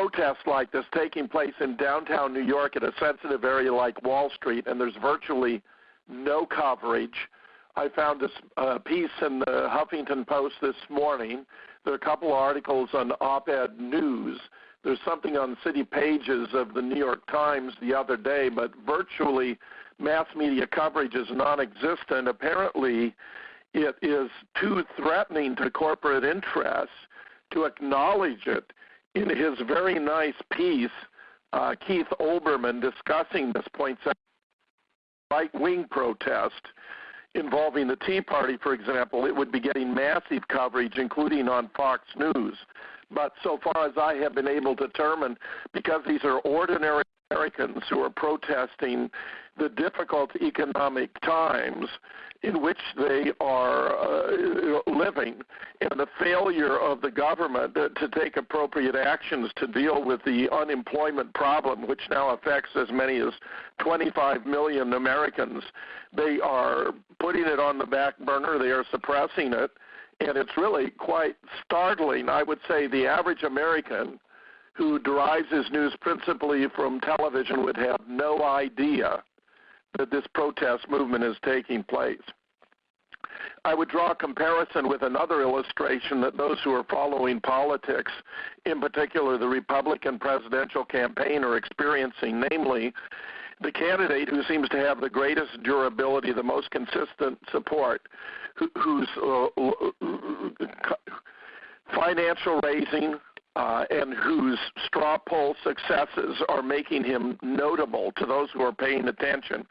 protest like this taking place in downtown New York at a sensitive area like Wall Street, and there's virtually no coverage. I found this piece in the Huffington Post this morning. There are a couple articles on Op-Ed News. There's something on city pages of the New York Times the other day, but virtually mass media coverage is non-existent. Apparently, it is too threatening to corporate interests to acknowledge it. In his very nice piece, Keith Olbermann discussing this points out right-wing protest involving the Tea Party, for example, it would be getting massive coverage, including on Fox News. But so far as I have been able to determine, because these are ordinary Americans who are protesting the difficult economic times in which they are living, and the failure of the government to take appropriate actions to deal with the unemployment problem, which now affects as many as 25 million Americans. They are putting it on the back burner. They are suppressing it, and it's really quite startling. I would say the average American who derives his news principally from television would have no idea that this protest movement is taking place. I would draw a comparison with another illustration that those who are following politics, in particular the Republican presidential campaign, are experiencing, namely the candidate who seems to have the greatest durability, the most consistent support, whose financial raising and whose straw poll successes are making him notable to those who are paying attention,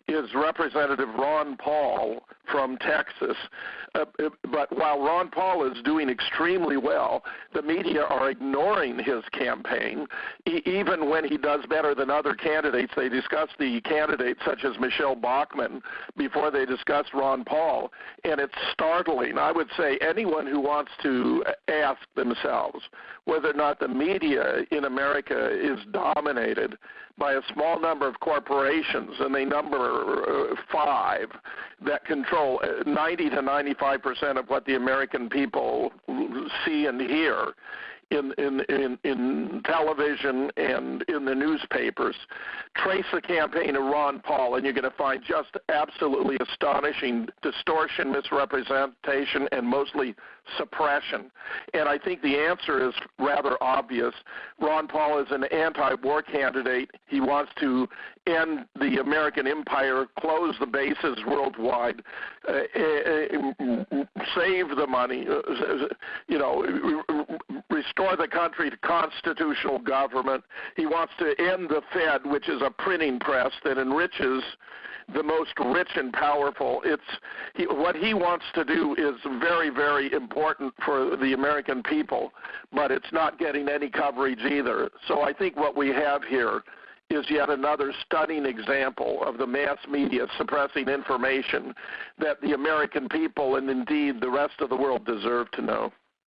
is Representative Ron Paul from Texas. But while Ron Paul is doing extremely well, the media are ignoring his campaign. Even when he does better than other candidates, they discuss the candidates such as Michelle Bachmann before they discuss Ron Paul, and it's startling. I would say anyone who wants to ask themselves whether or not the media in America is dominated by a small number of corporations, and they number 5 that control 90 to 95% of what the American people see and hear in television and in the newspapers. Trace the campaign of Ron Paul, and you're going to find just absolutely astonishing distortion, misrepresentation, and mostly suppression. And I think the answer is rather obvious. Ron Paul is an anti-war candidate. He wants to end the American empire, close the bases worldwide, save the money, restore the country to constitutional government. He wants to end the Fed, which is a printing press that enriches the most rich and powerful. What he wants to do is very, very important for the American people, but it's not getting any coverage either. So I think what we have here is yet another stunning example of the mass media suppressing information that the American people and indeed the rest of the world deserve to know.